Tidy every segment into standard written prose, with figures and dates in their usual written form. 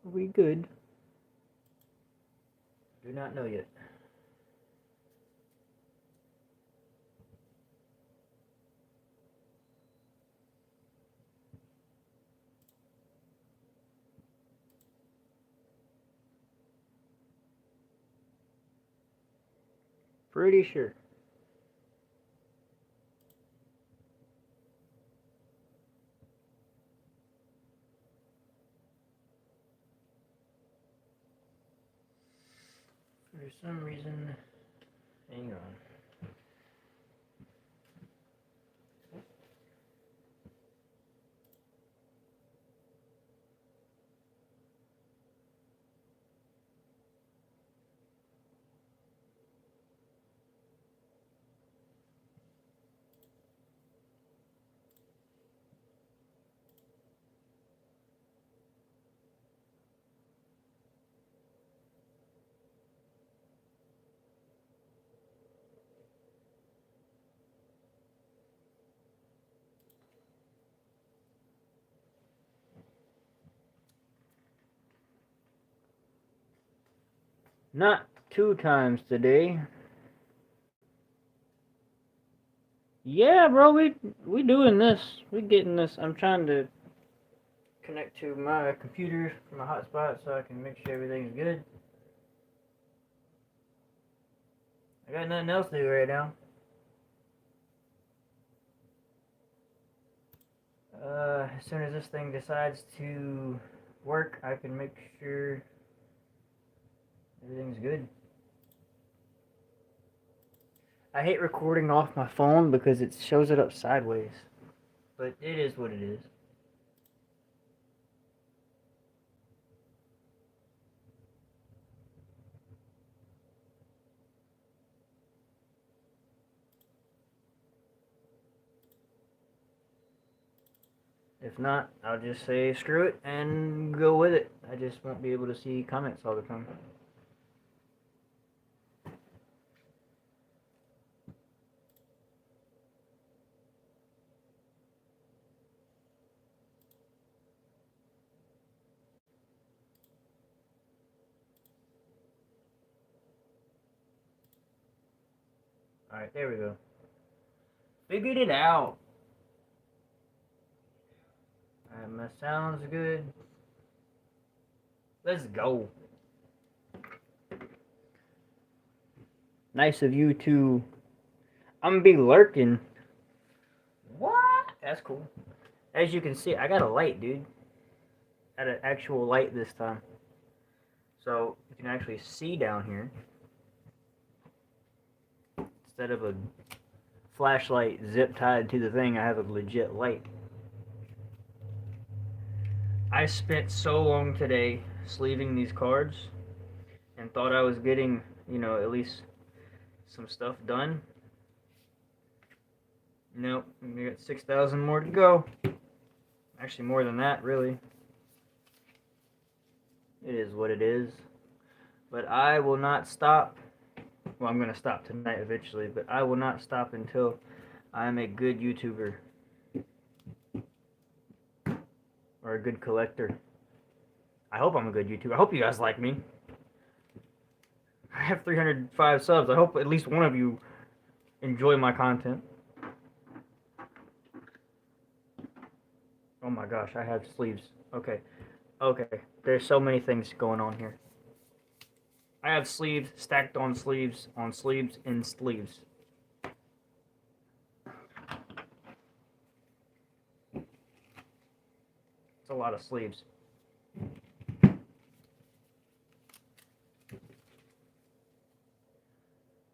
We good. Do not know yet. Pretty sure. For some reason, hang on. Not 2 times today. Yeah, bro, we doing this. We getting this. I'm trying to connect to my computer from my hotspot so I can make sure everything's good. I got nothing else to do right now. As soon as this thing decides to work, I can make sure everything's good. I hate recording off my phone because it shows it up sideways. But it is what it is. If not, I'll just say screw it and go with it. I just won't be able to see comments all the time. Alright, there we go. Figured it out. Alright, my sound's good. Let's go. Nice of you to... I'm gonna be lurking. What? That's cool. As you can see, I got a light, dude. I got an actual light this time. So, you can actually see down here. Instead of a flashlight zip tied to the thing, I have a legit light. I spent so long today sleeving these cards and thought I was getting, at least some stuff done. Nope, we got 6,000 more to go. Actually, more than that, really. It is what it is. But I will not stop. Well, I'm going to stop tonight eventually, but I will not stop until I'm a good YouTuber. Or a good collector. I hope I'm a good YouTuber. I hope you guys like me. I have 305 subs. I hope at least one of you enjoy my content. Oh my gosh, I have sleeves. Okay. There's so many things going on here. I have sleeves stacked on sleeves in sleeves. It's a lot of sleeves.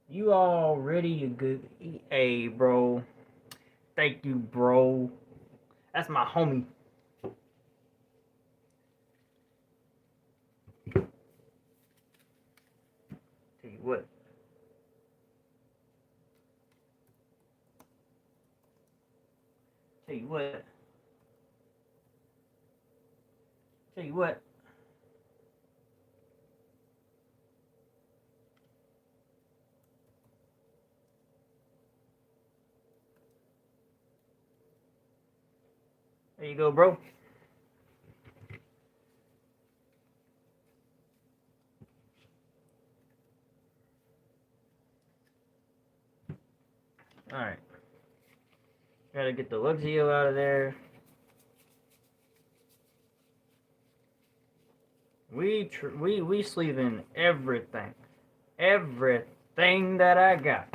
You all ready? You good? Hey, bro. Thank you, bro. That's my homie. Tell you what. Tell you what. Tell you what. There you go, bro. Alright. Gotta get the Luxio out of there. We sleeve in everything. Everything that I got.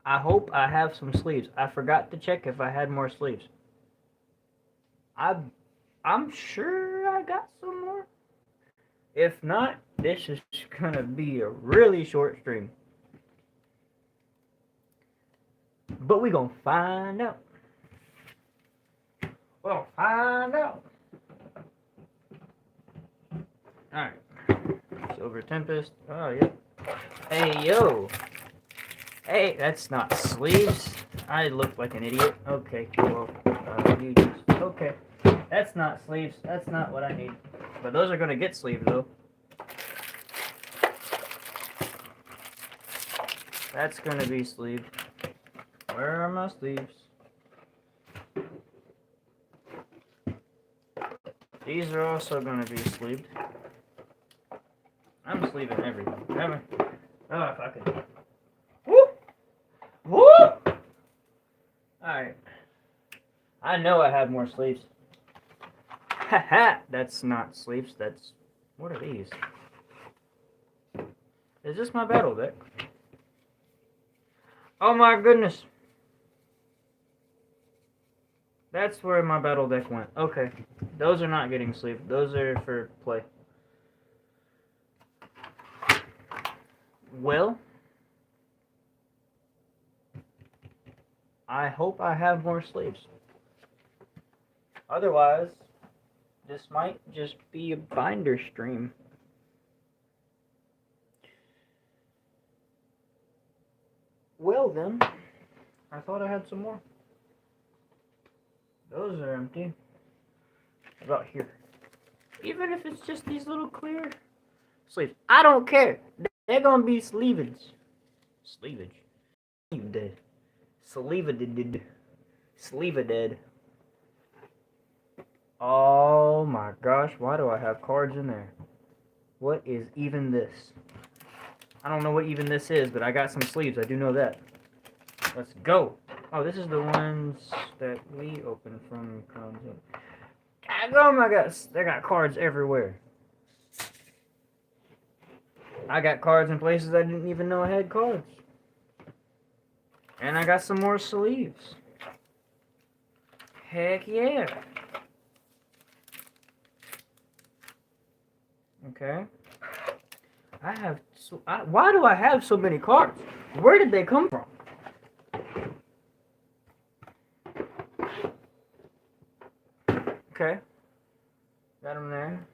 I hope I have some sleeves. I forgot to check if I had more sleeves. I'm sure I got some more. If not, this is gonna be a really short stream. But we gonna find out. We'll find out. Alright. Silver Tempest. Oh, yep. Hey, yo. Hey, that's not sleeves. I look like an idiot. Okay, well, you just... Okay. That's not sleeves. That's not what I need. But those are gonna get sleeves, though. That's gonna be sleeved. Where are my sleeves? These are also gonna be sleeved. I'm sleeving everything. Oh, if I could. Woo! Woo! Alright. I know I have more sleeves. Haha! That's not sleeves. That's... What are these? Is this my battle deck? Oh my goodness! That's where my battle deck went. Okay. Those are not getting sleeved. Those are for play. Well, I hope I have more sleeves. Otherwise, this might just be a binder stream. Well then, I thought I had some more. Those are empty. How about here? Even if it's just these little clear sleeves. I don't care. They're gonna be sleevage. Sleevage. You dead. Sleeved. Sleeved. Oh my gosh, why do I have cards in there? What is even this? I don't know what even this is, but I got some sleeves. I do know that. Let's go. Oh, this is the ones that we opened from Crown's Inn. Oh my gosh, they got cards everywhere. I got cards in places I didn't even know I had cards. And I got some more sleeves. Heck yeah. Okay. Why do I have so many cards? Where did they come from? Okay. Got them there.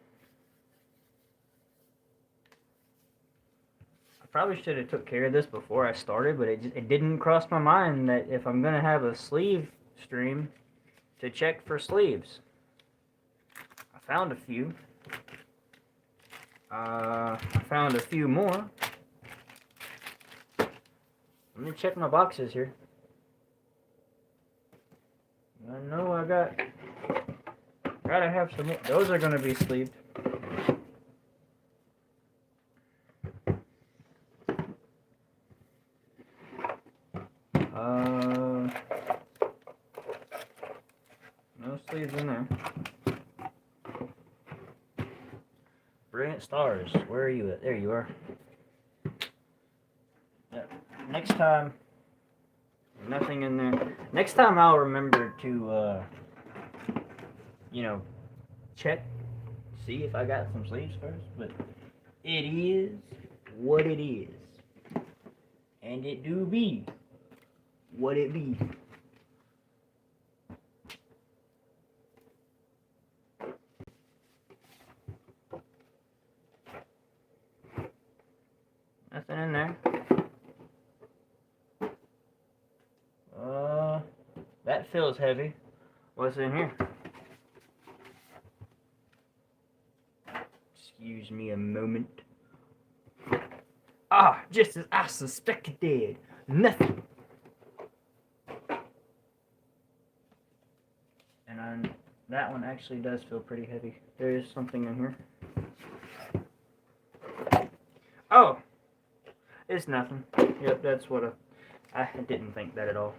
I probably should have took care of this before I started, but it didn't cross my mind that if I'm going to have a sleeve stream, to check for sleeves. I found a few. I found a few more. Let me check my boxes here. I know I gotta have some more. Those are gonna be sleeved. No sleeves in there. Brilliant stars, where are you at? There you are. Yeah. Next time, nothing in there. Next time I'll remember to, check, see if I got some sleeves first, but it is what it is. And it do be what it be. Nothing in there. That feels heavy. What's in here? Excuse me a moment. Ah, just as I suspected. Nothing. And that one actually does feel pretty heavy. There is something in here. Oh! It's nothing. Yep, that's what I didn't think that at all.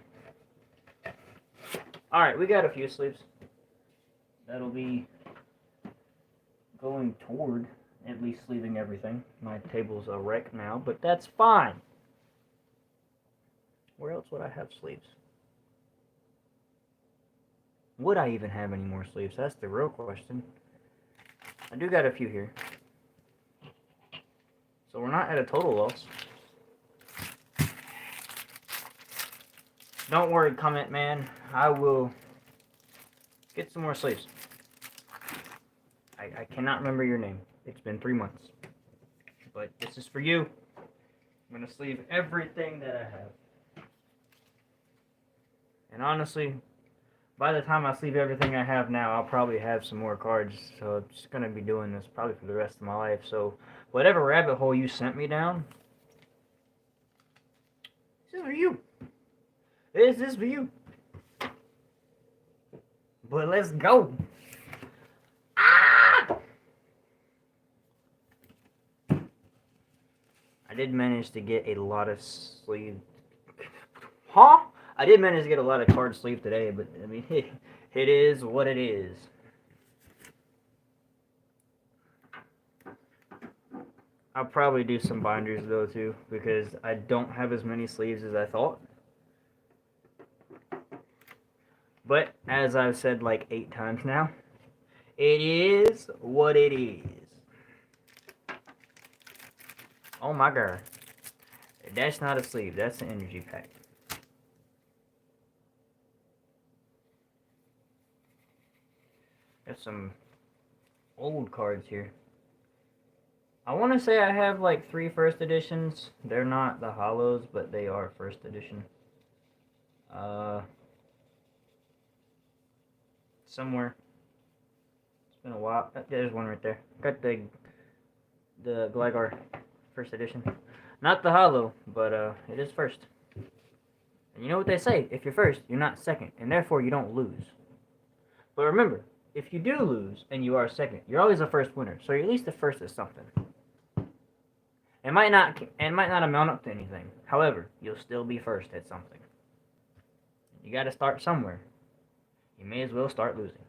Alright, we got a few sleeves. That'll be going toward at least sleeving everything. My table's a wreck now, but that's fine. Where else would I have sleeves? Would I even have any more sleeves? That's the real question. I do got a few here. So we're not at a total loss. Don't worry, comment man. I will get some more sleeves. I cannot remember your name. It's been 3 months. But this is for you. I'm going to sleeve everything that I have. And honestly, by the time I sleeve everything I have now, I'll probably have some more cards. So I'm just going to be doing this probably for the rest of my life. So whatever rabbit hole you sent me down, this is for you. This is for you. But let's go. I did manage to get a lot of sleeve. Huh? I did manage to get a lot of card sleeve today, but I mean, it is what it is. I'll probably do some binders though too, because I don't have as many sleeves as I thought. But as I've said like 8 times now, it is what it is. Oh my god. That's not a sleeve, that's an energy pack. There's some old cards here. I want to say I have like 3 first editions. They're not the hollows, but they are first edition. Somewhere. It's been a while. There's one right there. Got the Gligar first edition. Not the hollow, but it is first. And you know what they say? If you're first, you're not second, and therefore you don't lose. But remember, if you do lose and you are second, you're always the first winner. So you're at least the first at something. It might not amount up to anything. However, you'll still be first at something. You got to start somewhere. You may as well start losing.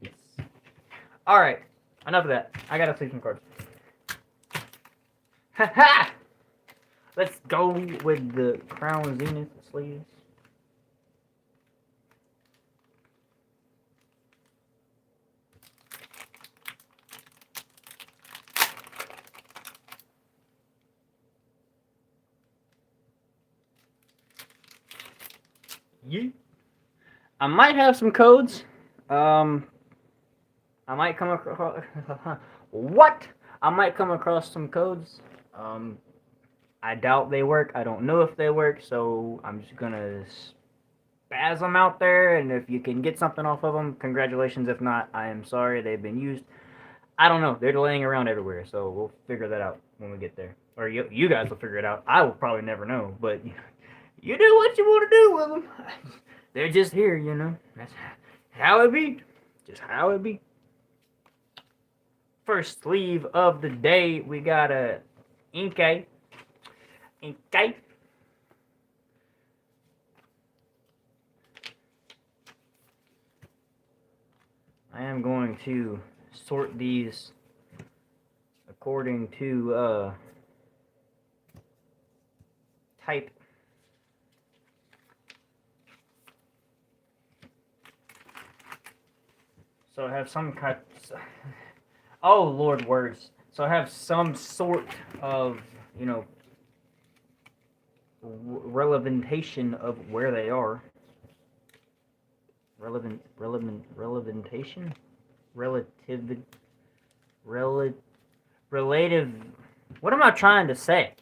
Yes. All right. Enough of that. I gotta sleeve some cards. Ha ha! Let's go with the Crown Zenith sleeves. Yeah. I might have some codes. I might come across what? I might come across some codes. I doubt they work. I don't know if they work, so I'm just gonna spaz them out there. And if you can get something off of them, congratulations. If not, I am sorry they've been used. I don't know. They're laying around everywhere, so we'll figure that out when we get there. Or you guys will figure it out. I will probably never know, but you do what you want to do with them. They're just here, you know. That's how it be. Just how it be. First sleeve of the day, we got a Inkay. Inkay. I am going to sort these according to type. So I have some kind. Oh Lord, words. So I have some sort of, you know, relevantation of where they are. Relevantation. Relative. What am I trying to say?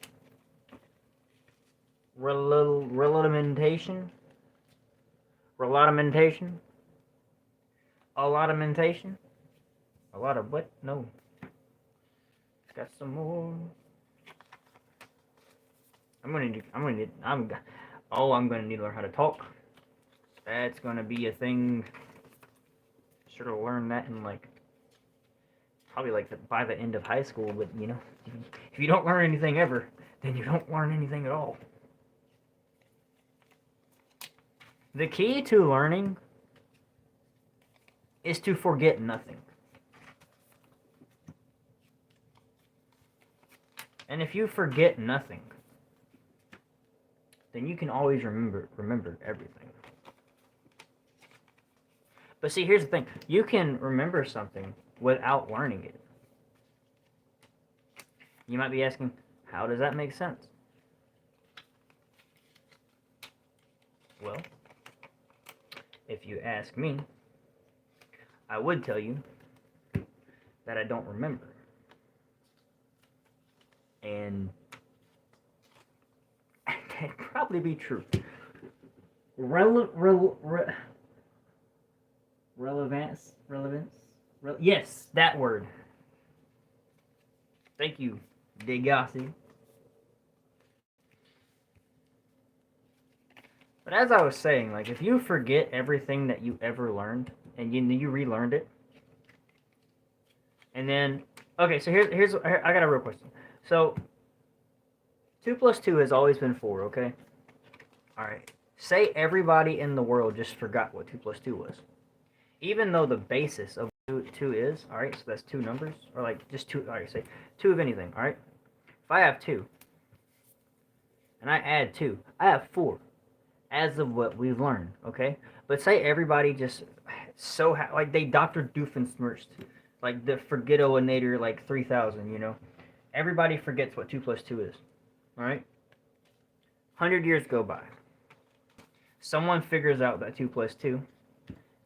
Relamentation. Relamentation. Allotmentation. A lot of what? No. Got some more. I'm gonna need to learn how to talk. That's gonna be a thing. Should have learned that in like probably like by the end of high school, but you know, if you don't learn anything ever, then you don't learn anything at all. The key to learning is to forget nothing. And if you forget nothing, then you can always remember everything. But see, here's the thing. You can remember something without learning it. You might be asking, how does that make sense? Well, if you ask me, I would tell you that I don't remember. And that'd probably be true. Relevance? Yes, that word. Thank you, Degassi. But as I was saying, like, if you forget everything that you ever learned, and you relearned it, and then, okay, so here's I got a real question. So, 2 plus 2 has always been 4, okay? Alright. Say everybody in the world just forgot what 2 plus 2 was. Even though the basis of 2 is, alright, so that's 2 numbers, or like just 2, alright, say 2 of anything, alright? If I have 2, and I add 2, I have 4, as of what we've learned, okay? But say everybody just like they Dr. Doofenshmirtz, like the Forget-O-Nator, like 3000, you know? Everybody forgets what 2 plus 2 is, alright? 100 years go by. Someone figures out that 2 plus 2.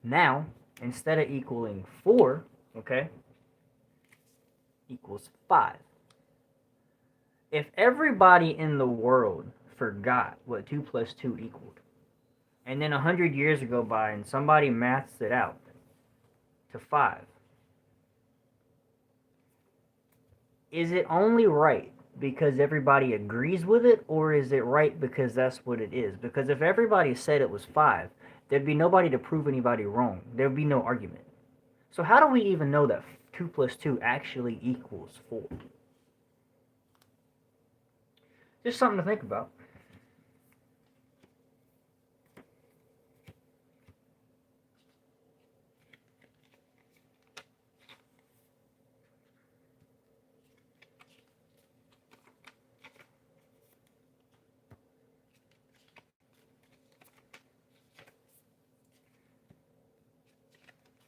Now, instead of equaling 4, okay, equals 5. If everybody in the world forgot what 2 plus 2 equaled, and then 100 years go by and somebody maths it out to 5, is it only right because everybody agrees with it, or is it right because that's what it is? Because if everybody said it was 5, there'd be nobody to prove anybody wrong. There'd be no argument. So how do we even know that 2 plus 2 actually equals 4? Just something to think about.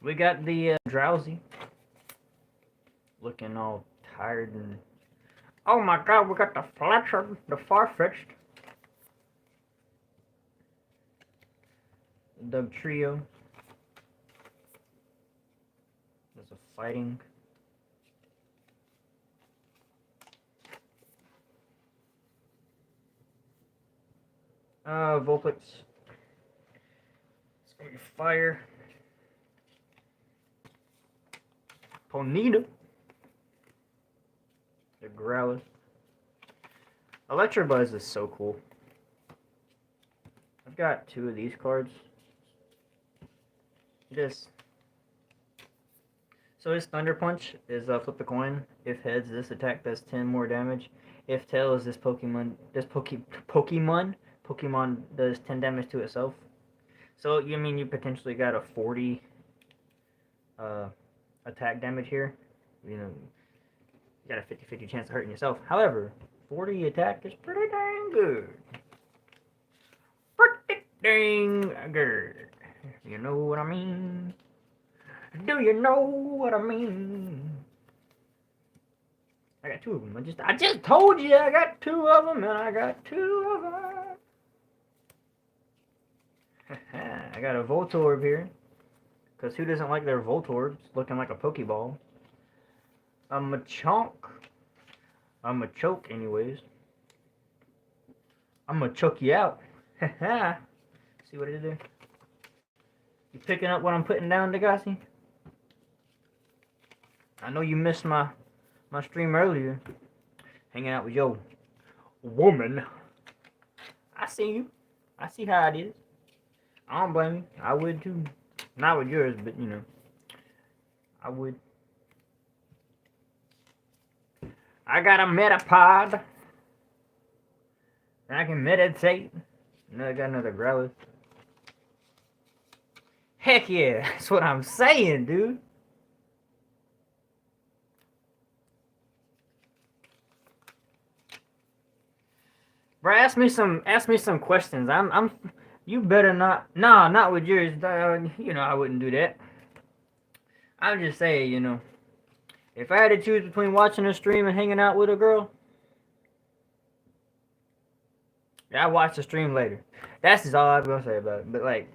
We got the drowsy, looking all tired and... Oh my god, we got the Fletcher, the far-fetched. Doug Trio. There's a fighting. Vulpix. It's gonna be fire. Ponyta. The Growlithe. Electabuzz is so cool. I've got 2 of these cards. So his Thunder Punch is flip the coin. If heads, this attack does 10 more damage. If tails, this Pokemon does 10 damage to itself. So you mean you potentially got a 40 attack damage here? You know, you got a 50-50 chance of hurting yourself. However, 40 attack is pretty dang good. Pretty dang good. You know what I mean? Do you know what I mean? I got 2 of them. I just told you I got 2 of them, and I got 2 of them. I got a Voltorb here. Because who doesn't like their Voltorbs looking like a Pokeball? A Machonk. A Machoke, anyways. I'm gonna choke you out. See what I did there? You picking up what I'm putting down, Degassi? I know you missed my stream earlier. Hanging out with your woman. I see you. I see how it is. I don't blame you. I would too. Not with yours, but you know. I would. I got a Metapod. I can meditate. And I got another growler. Heck yeah, that's what I'm saying, dude. Bro, ask me some questions. You better not. Nah, not with yours. You know I wouldn't do that. I'm just saying, you know, if I had to choose between watching a stream and hanging out with a girl, yeah, I watch the stream later. That's just all I'm gonna say about it. But like,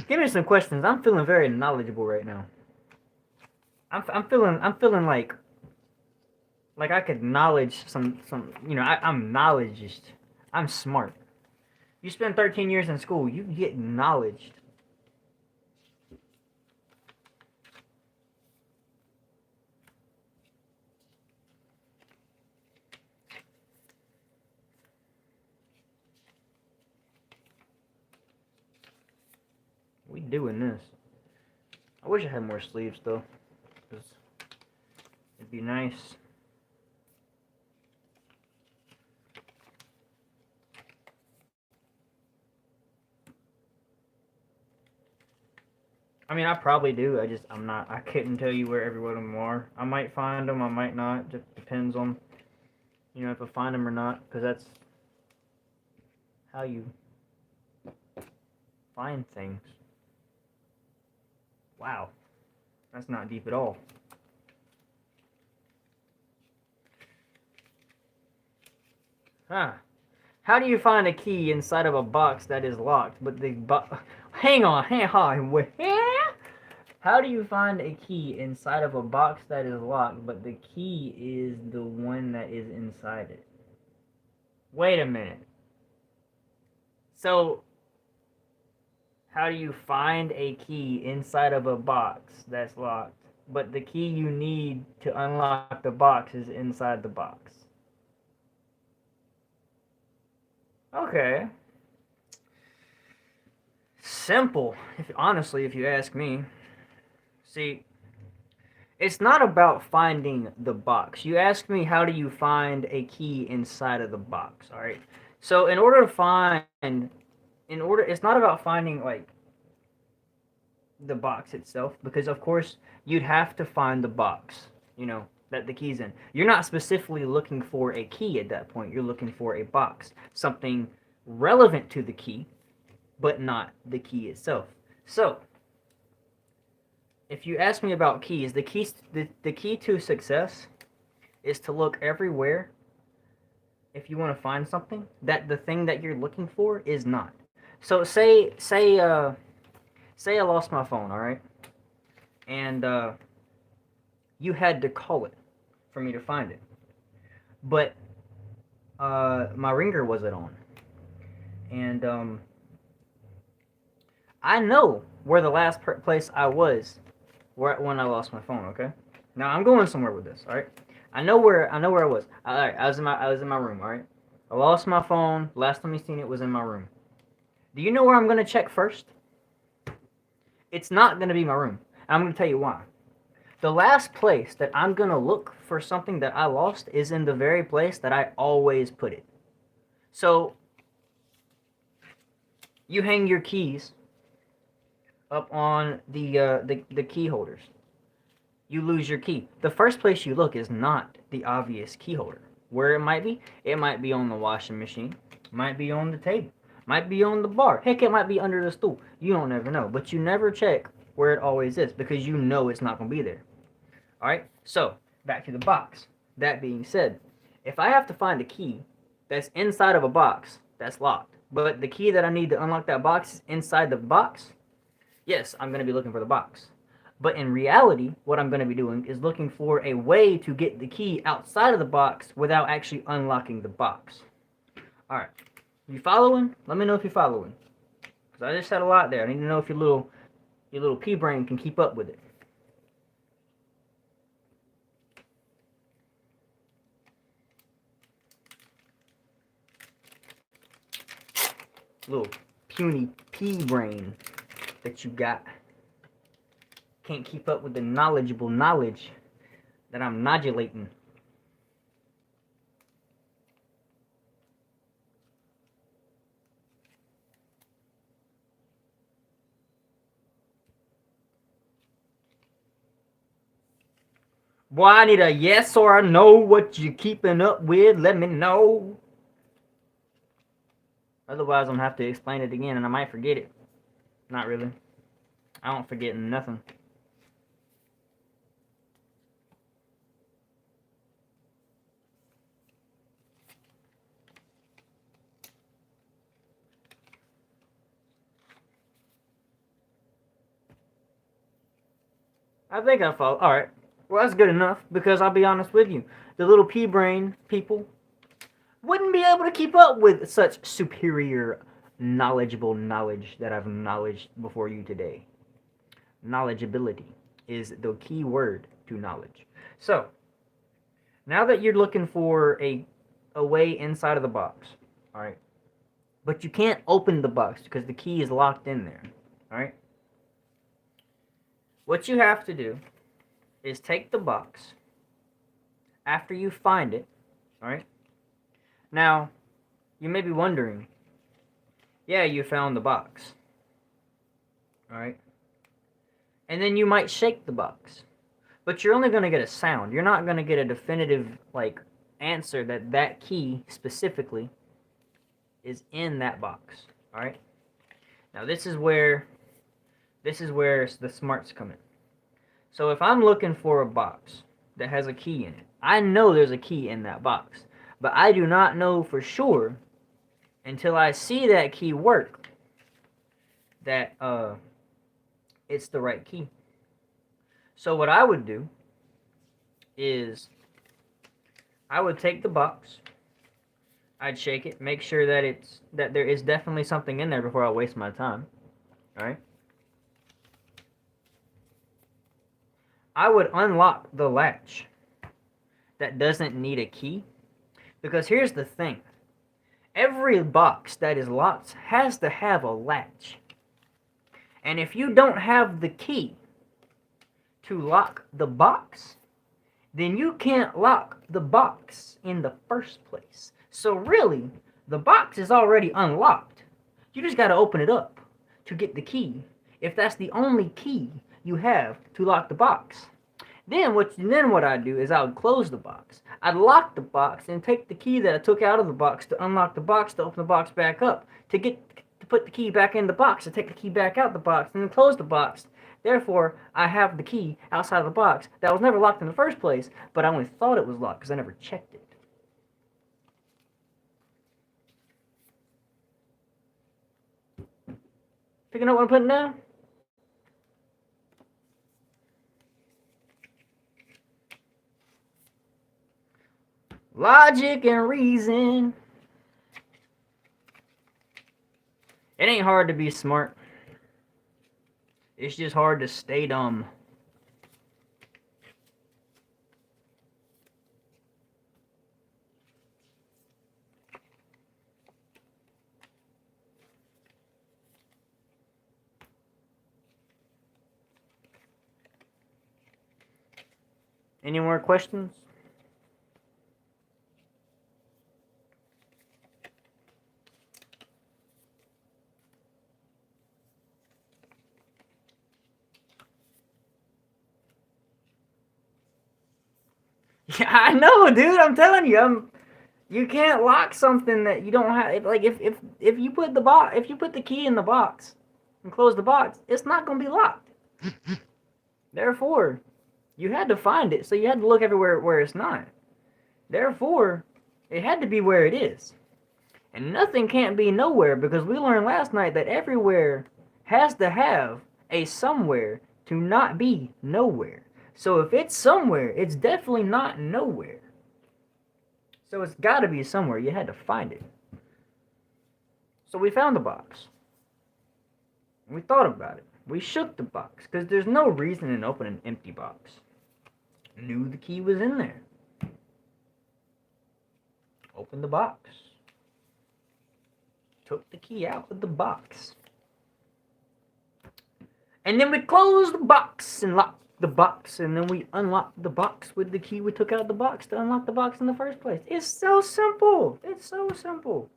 give me some questions. I'm feeling very knowledgeable right now. I'm feeling like I could knowledge some. You know, I'm knowledgeist. I'm smart. You spend 13 years in school, you get knowledged. We doing this. I wish I had more sleeves though, cause it'd be nice. I mean, I probably do. I'm not. I couldn't tell you where every one of them are. I might find them. I might not. Just depends on, you know, if I find them or not. Because that's how you find things. Wow, that's not deep at all. Huh. How do you find a key inside of a box that is locked, but the hang on, wait. How do you find a key inside of a box that is locked, but the key is the one that is inside it? Wait a minute. So, how do you find a key inside of a box that's locked, but the key you need to unlock the box is inside the box? Okay. Simple, honestly, if you ask me. See, it's not about finding the box. You ask me, how do you find a key inside of the box, all right? So it's not about finding, like, the box itself, because, of course, you'd have to find the box, you know, that the key's in. You're not specifically looking for a key at that point. You're looking for a box, something relevant to the key, but not the key itself. So, if you ask me about keys, the key to success is to look everywhere if you want to find something that the thing that you're looking for is not. So say I lost my phone, all right? And you had to call it for me to find it. But my ringer wasn't on. And I know where the last place I was when I lost my phone. Okay, now I'm going somewhere with this. All right, I know where I was. All right, I was in my room. All right, I lost my phone. Last time you seen it was in my room. Do you know where I'm gonna check first? It's not gonna be my room. I'm gonna tell you why. The last place that I'm gonna look for something that I lost is in the very place that I always put it. So you hang your keys up on the key holders. You lose your key. The first place you look is not the obvious key holder. Where it might be on the washing machine, might be on the table, might be on the bar. Heck, it might be under the stool. You don't ever know. But you never check where it always is because you know it's not going to be there. All right? So, back to the box. That being said, if I have to find a key that's inside of a box that's locked, but the key that I need to unlock that box is inside the box, yes, I'm going to be looking for the box. But in reality, what I'm going to be doing is looking for a way to get the key outside of the box without actually unlocking the box. All right. You following? Let me know if you're following. Because I just said a lot there. I need to know if your little pea brain can keep up with it. Little puny pea brain that you got. Can't keep up with the knowledgeable knowledge that I'm nodulating. Boy, I need a yes or a no. What you keeping up with? Let me know. Otherwise, I'm gonna have to explain it again, and I might forget it. Not really. I don't forget nothing. I think I follow. All right. Well, that's good enough because I'll be honest with you. The little pea brain people wouldn't be able to keep up with such superior, knowledgeable knowledge that I've knowledged before you today. Knowledgeability is the key word to knowledge. So, now that you're looking for a way inside of the box, all right, but you can't open the box because the key is locked in there, all right, what you have to do is take the box after you find it, all right. Now, you may be wondering, yeah, you found the box, all right, and then you might shake the box, but you're only going to get a sound. You're not going to get a definitive like answer that that key specifically is in that box. All right. Now this is where the smarts come in. So if I'm looking for a box that has a key in it, I know there's a key in that box, but I do not know for sure until I see that key work that it's the right key. So what I would do is I would take the box, I'd shake it, make sure that there is definitely something in there before I waste my time. All right. I would unlock the latch that doesn't need a key, because here's the thing. Every box that is locked has to have a latch. And if you don't have the key to lock the box, then you can't lock the box in the first place. So really, the box is already unlocked. You just got to open it up to get the key, if that's the only key you have to lock the box. Then what I'd do is I would close the box. I'd lock the box and take the key that I took out of the box to unlock the box, to open the box back up, to put the key back in the box, to take the key back out the box, and then close the box. Therefore, I have the key outside of the box that was never locked in the first place, but I only thought it was locked because I never checked it. Picking up what I'm putting down? Logic and reason. It ain't hard to be smart. It's just hard to stay dumb. Any more questions? Yeah, I know, dude. I'm telling you, you can't lock something that you don't have. Like if you put the key in the box and close the box, it's not gonna be locked. Therefore, you had to find it, so you had to look everywhere where it's not. Therefore, it had to be where it is. And nothing can't be nowhere, because we learned last night that everywhere has to have a somewhere to not be nowhere. So if it's somewhere, it's definitely not nowhere. So it's got to be somewhere. You had to find it. So we found the box. We thought about it. We shook the box, because there's no reason in opening an empty box. Knew the key was in there. Opened the box. Took the key out of the box. And then we closed the box and locked the box, and then we unlocked the box with the key we took out of the box to unlock the box in the first place. It's so simple. It's so simple.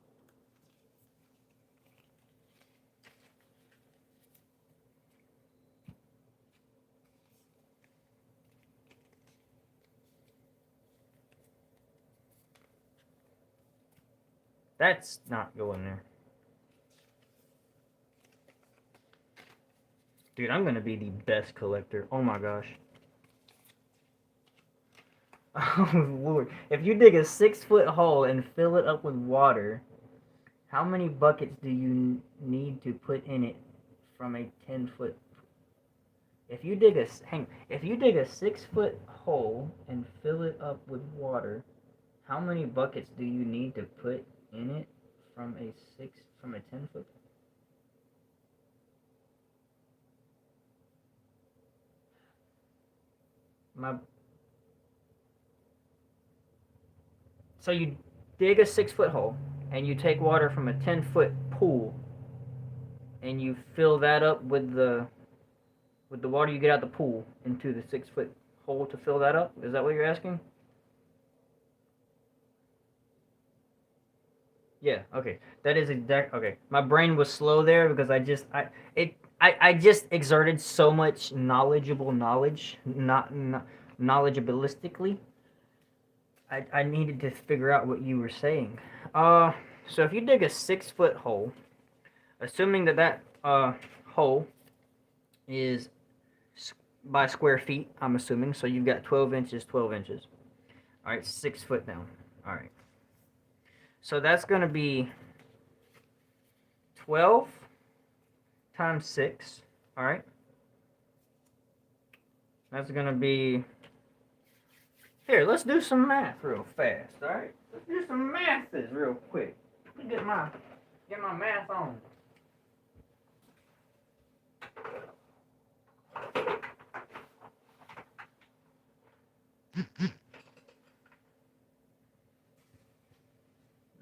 That's not going there. Dude, I'm gonna be the best collector. Oh my gosh. Oh Lord. If you dig a 6-foot hole and fill it up with water, how many buckets do you need to put in it from a 10-foot? If you dig a 6-foot hole and fill it up with water, how many buckets do you need to put in it from a 10-foot? So you dig a 6-foot hole and you take water from a 10-foot pool and you fill that up with the water you get out the pool into the 6-foot hole to fill that up. Is that what you're asking? Yeah. Okay. That is exact. Okay. My brain was slow there because I just exerted so much knowledge, not knowledgeabilistically. I needed to figure out what you were saying. So if you dig a 6-foot hole, assuming that hole is by square feet, I'm assuming, so you've got 12 inches, 12 inches. All right, 6 foot down. All right. So that's going to be 12 times 6. All right. That's going to be... Here, let's do some math real fast, all right? Let's do some math real quick. Let me get my math on.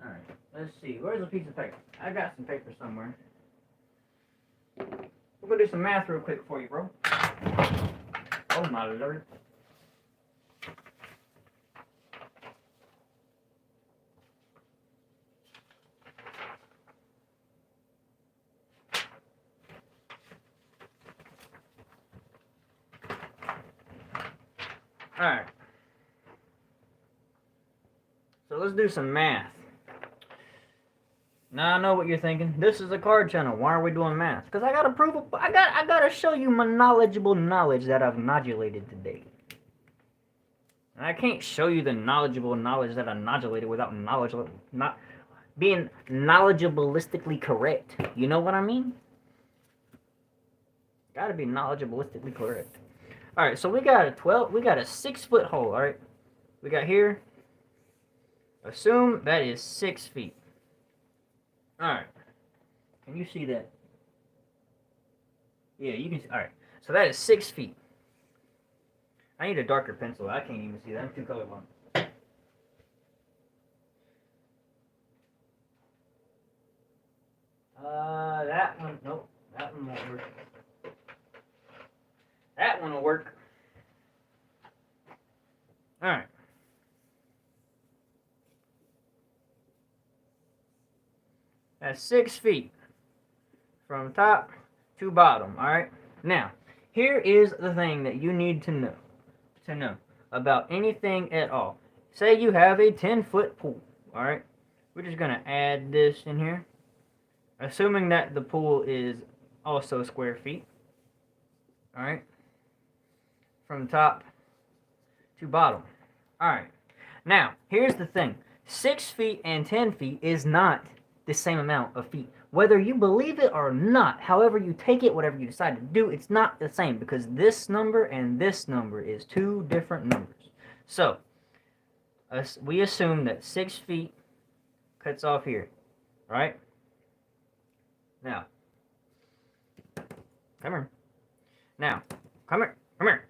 All right, let's see. Where's a piece of paper? I got some paper somewhere. We're gonna do some math real quick for you, bro. Oh my lord. Alright. So let's do some math. Now I know what you're thinking. This is a card channel. Why are we doing math? Because I gotta prove it. I gotta show you my knowledgeable knowledge that I've nodulated today. And I can't show you the knowledgeable knowledge that I nodulated without not being knowledgeabilistically correct. You know what I mean? Gotta be knowledgeabilistically correct. Alright, so we got a 6-foot hole, alright? We got here. Assume that is 6 feet. Alright. Can you see that? Yeah, you can see. Alright. So that is 6 feet. I need a darker pencil. I can't even see that. I'm too colorblind. That one. Nope. That one won't work. That one will work. Alright. That's 6 feet from top to bottom. Alright. Now, here is the thing that you need to know about anything at all. Say you have a 10-foot pool. Alright. We're just going to add this in here. Assuming that the pool is also square feet. Alright. From top to bottom. Alright. Now, here's the thing. 6 feet and 10 feet is not the same amount of feet. Whether you believe it or not, however you take it, whatever you decide to do, it's not the same because this number and this number is two different numbers. So, we assume that 6 feet cuts off here. Right? Now, come here. Now, come here. Come here.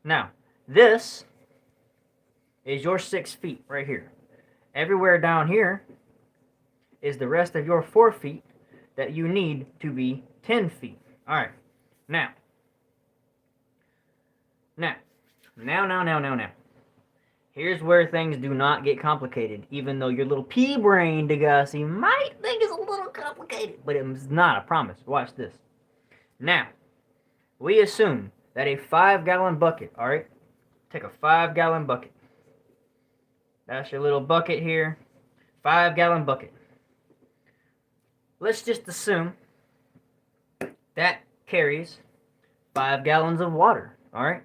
Now, this is your 6 feet right here. Everywhere down here is the rest of your 4 feet that you need to be 10 feet. Alright. Now. Here's where things do not get complicated, even though your little pea-brain Degassi might think it's a little complicated, but it's not, I promise. Watch this. Now, we assume that a 5-gallon bucket, alright? Take a 5-gallon bucket. That's your little bucket here. 5-gallon bucket. let's just assume that carries 5 gallons of water. All right?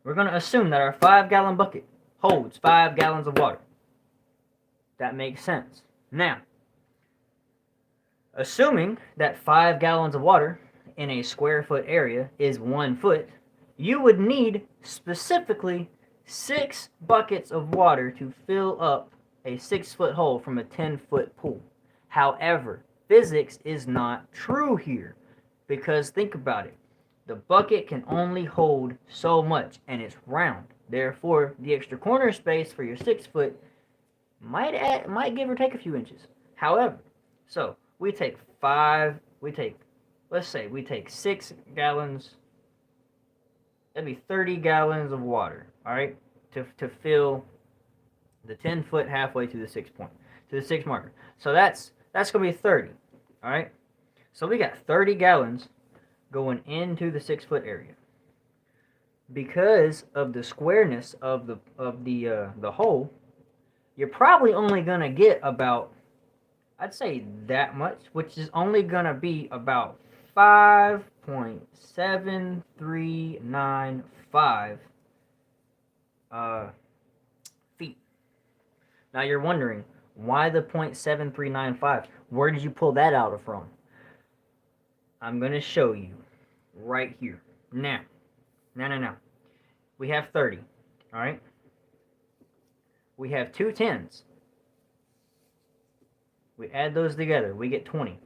We're going to assume that our 5-gallon bucket holds 5 gallons of water. That makes sense. Now, assuming that 5 gallons of water in a square foot area is 1 foot, you would need specifically 6 buckets of water to fill up a 6-foot hole from a 10-foot pool. However, physics is not true here, because think about it. The bucket can only hold so much, and it's round. Therefore, the extra corner space for your 6-foot might give or take a few inches. However, so we take let's say we take 6 gallons. That'd be 30 gallons of water, all right, to fill the 10-foot halfway to the 6 marker. So that's gonna be 30, all right. So we got 30 gallons going into the 6-foot area. Because of the squareness of the hole, you're probably only gonna get about, I'd say that much, which is only gonna be about 5.7395 feet. Now you're wondering, why the 0.7395? Where did you pull that out from? I'm going to show you right here. Now. We have 30, all right? We have 2 10s. We add those together. We get 20,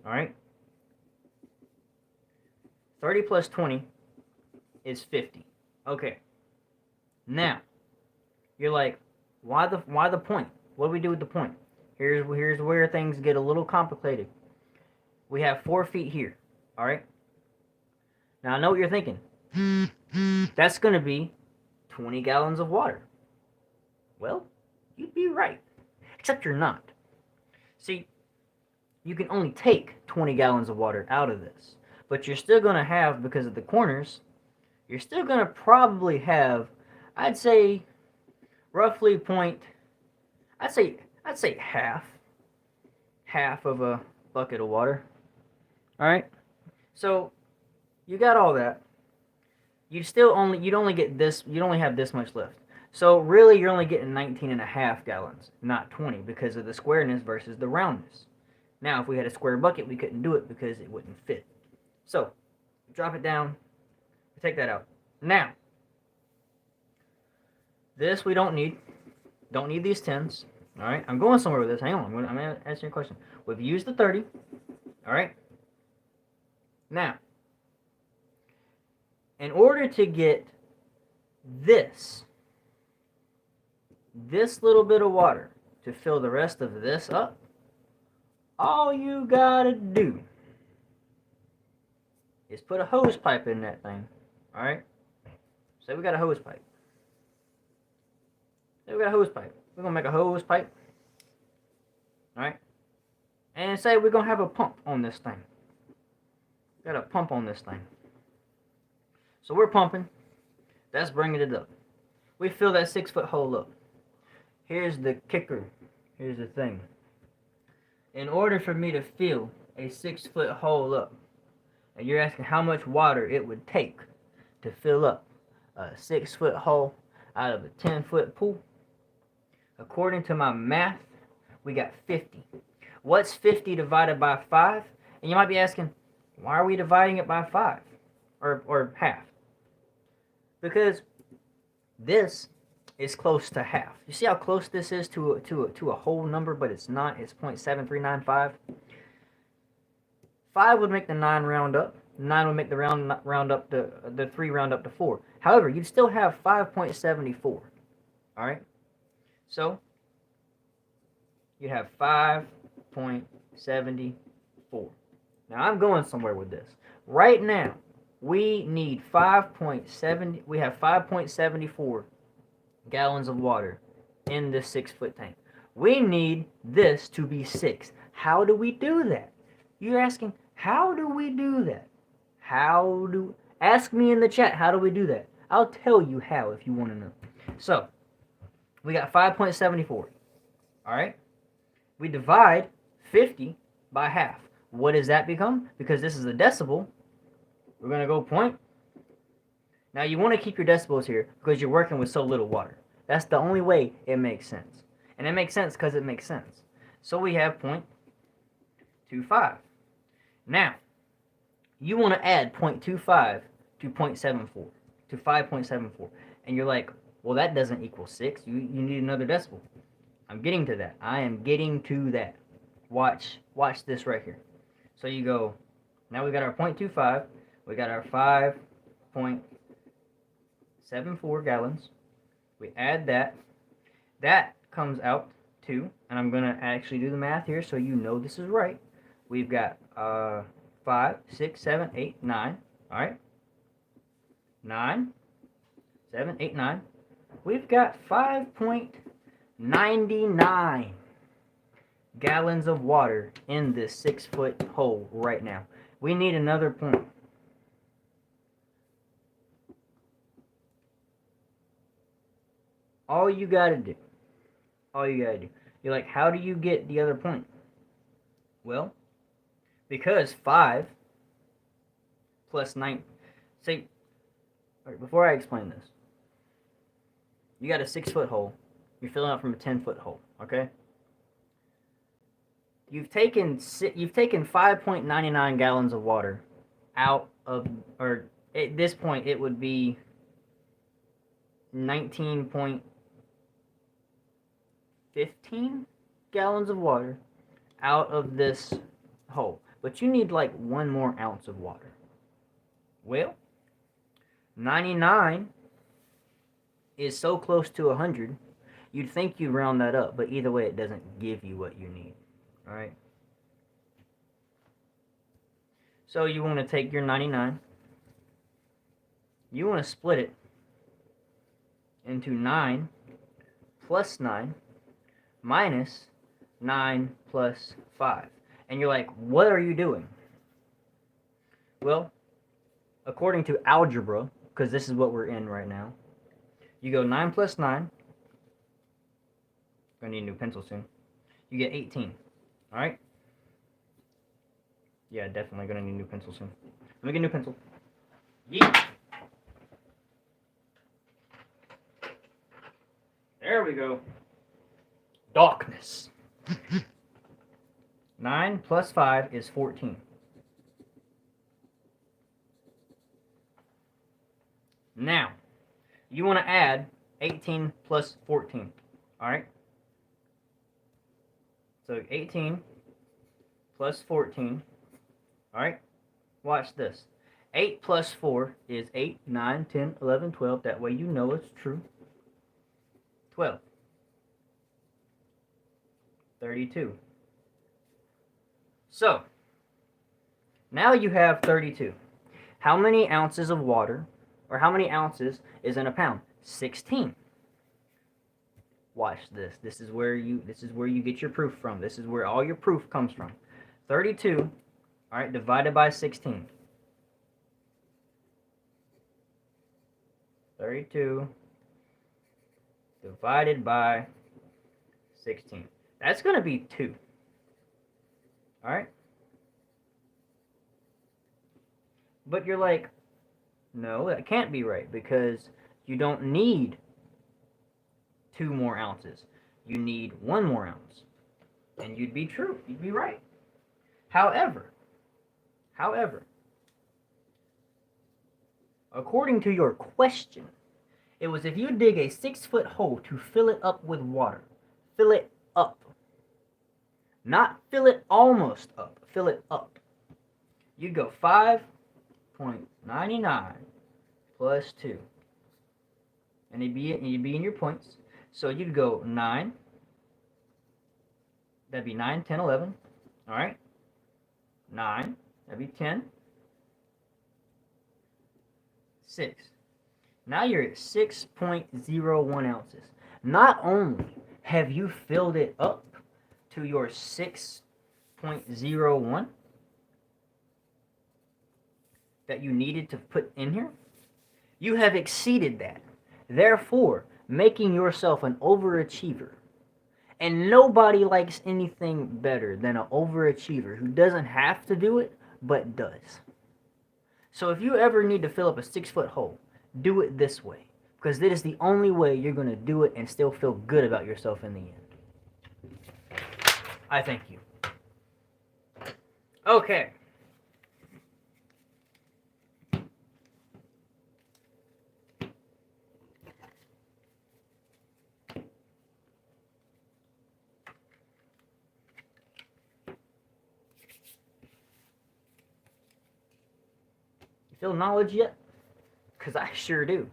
all right? 30 plus 20 is 50. Okay. Now, you're like, why the point? What do we do with the point? Here's where things get a little complicated. We have 4 feet here. All right. Now I know what you're thinking. That's going to be 20 gallons of water. Well, you'd be right. Except you're not. See, you can only take 20 gallons of water out of this. But you're still going to have, because of the corners, you're still going to probably have, I'd say, roughly I'd say half of a bucket of water. All right. So you got all that. You'd only get this. You'd only have this much left. So really, you're only getting 19.5 gallons, not 20, because of the squareness versus the roundness. Now, if we had a square bucket, we couldn't do it because it wouldn't fit. So drop it down. Take that out. Now, this we don't need. Don't need these 10s. All right. I'm going somewhere with this. Hang on. I'm going to answer your question. We've used the 30. All right. Now, in order to get this little bit of water to fill the rest of this up, all you gotta do is put a hose pipe in that thing. All right. Say we got a hose pipe. We're gonna make a hose pipe. All right. And say we're gonna have a pump on this thing. Got a pump on this thing. So we're pumping. That's bringing it up. We fill that 6-foot hole up. Here's the kicker. Here's the thing. In order for me to fill a 6-foot hole up, and you're asking how much water it would take to fill up a 6-foot hole out of a 10-foot pool, according to my math, we got 50. What's 50 divided by 5? And you might be asking, why are we dividing it by 5? Or half? Because this is close to half. You see how close this is to a whole number, but it's not. It's 0.7395. 5 would make the 9 round up. 9 would make the round up to the 3 round up to 4. However, you'd still have 5.74. All right. So you have 5.74. Now I'm going somewhere with this. Right now, we need 5.70. We have 5.74 gallons of water in this 6-foot tank. We need this to be 6. How do we do that? You're asking, how do we do that? Ask me in the chat, how do we do that? I'll tell you how if you want to know. So, we got 5.74. All right? We divide 50 by half. What does that become? Because this is a decibel, we're going to go point. Now you want to keep your decibels here because you're working with so little water. That's the only way it makes sense. And it makes sense because it makes sense. So we have 0.25. Now, you want to add 0.25 to 0.74, to 5.74. And you're like, well, that doesn't equal 6. You need another decibel. I'm getting to that. I am getting to that. Watch this right here. So you go, now we got our 0.25. We got our 5.74 gallons. We add that. That comes out to, and I'm going to actually do the math here so you know this is right. We've got 5, 6, 7, 8, 9. All right. 9, 7, 8, 9. We've got 5.99 gallons of water in this 6-foot hole right now. We need another point. All you gotta do. You're like, how do you get the other point? Well, because 5 plus 9. See, before I explain this, you got a 6-foot hole. You're filling out from a 10-foot hole. Okay. You've taken 5.99 gallons of water out of, or at this point it would be 19.15 gallons of water out of this hole. But you need like 1 more ounce of water. Well, 99 is so close to 100, you'd think you'd round that up, but either way it doesn't give you what you need. Alright? So you want to take your 99, you want to split it into 9 plus 9 minus 9 plus 5. And you're like, what are you doing? Well, according to algebra, because this is what we're in right now, you go 9 plus 9. Gonna need a new pencil soon. You get 18. Alright? Yeah, definitely gonna need a new pencil soon. Let me get a new pencil. Yeah. There we go. Darkness. 9 plus 5 is 14. Now, you want to add 18 plus 14. Alright? So 18 plus 14. Alright? Watch this. 8 plus 4 is 8, 9, 10, 11, 12. That way you know it's true. 12. 32. So, now you have 32. How many ounces of water, or how many ounces is in a pound? 16. Watch this. This is where you get your proof from. This is where all your proof comes from. 32, all right, divided by 16. 32 divided by 16. That's going to be 2. All right? But you're like, no, that can't be right because you don't need 2 more ounces. You need 1 more ounce. And you'd be true. You'd be right. However, according to your question, it was if you dig a 6-foot hole to fill it up with water. Fill it up. Not fill it almost up. Fill it up. You'd go 5.99 plus 2. And you'd be in your points. So you'd go 9. That'd be 9, 10, 11. Alright? 9. That'd be 10. 6. Now you're at 6.01 ounces. Not only have you filled it up to your 6.01 that you needed to put in here, you have exceeded that. Therefore, making yourself an overachiever. And nobody likes anything better than an overachiever who doesn't have to do it, but does. So if you ever need to fill up a 6-foot hole, do it this way. Because that is the only way you're going to do it and still feel good about yourself in the end. I thank you. Okay. You feel knowledge yet? Because I sure do.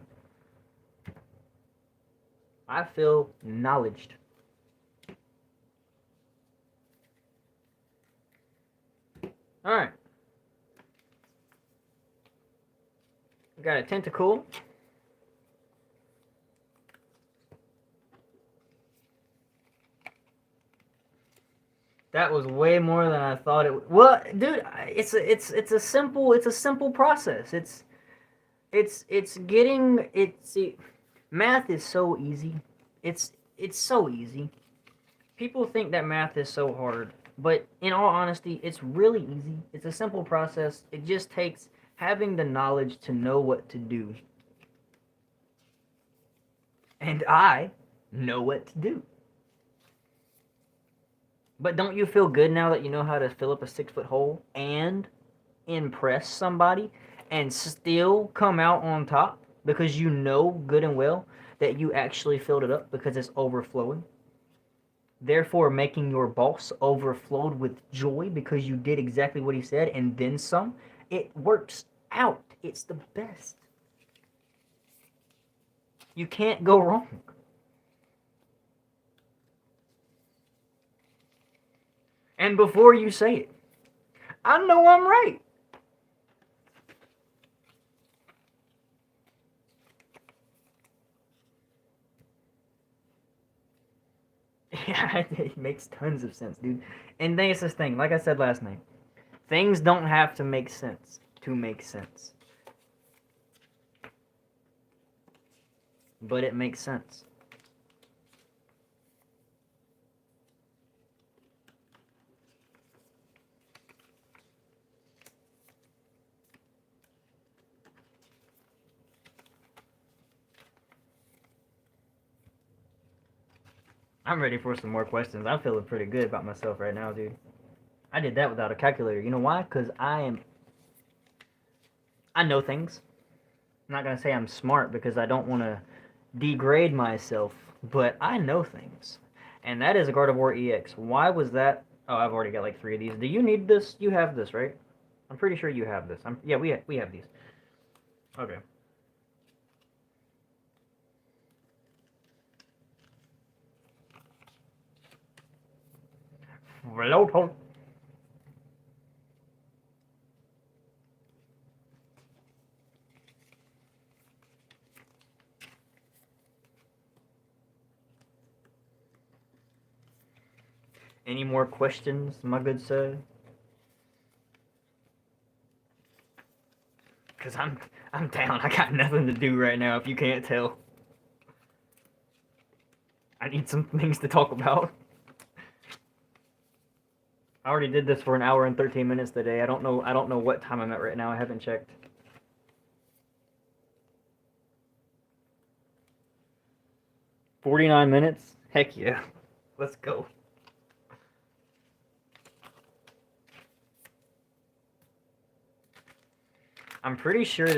I feel knowledged. Alright. We got a tentacle. That was way more than I thought it would. Well, dude, it's a simple process. It's getting see, math is so easy. It's so easy. People think that math is so hard, but in all honesty, it's really easy. It's a simple process. It just takes having the knowledge to know what to do. And I know what to do. But don't you feel good now that you know how to fill up a 6-foot hole and impress somebody and still come out on top because you know good and well that you actually filled it up because it's overflowing? Therefore, making your boss overflowed with joy because you did exactly what he said and then some. It works out. It's the best. You can't go wrong. And before you say it, I know I'm right. Yeah, it makes tons of sense, dude. And then it's this thing, like I said last night, things don't have to make sense to make sense. But it makes sense. I'm ready for some more questions. I'm feeling pretty good about myself right now, dude. I did that without a calculator. You know why? Because I know things. I'm not going to say I'm smart because I don't want to degrade myself, but I know things. And that is a Gardevoir EX. Why was that? Oh, I've already got like 3 of these. Do you need this? You have this, right? I'm pretty sure you have this. Yeah, we have these. Okay. Hello. Any more questions, my good sir? Cause I'm down. I got nothing to do right now. If you can't tell, I need some things to talk about. I already did this for an hour and 13 minutes today. I don't know what time I'm at right now. I haven't checked. $49 minutes? Heck yeah. Let's go. I'm pretty sure this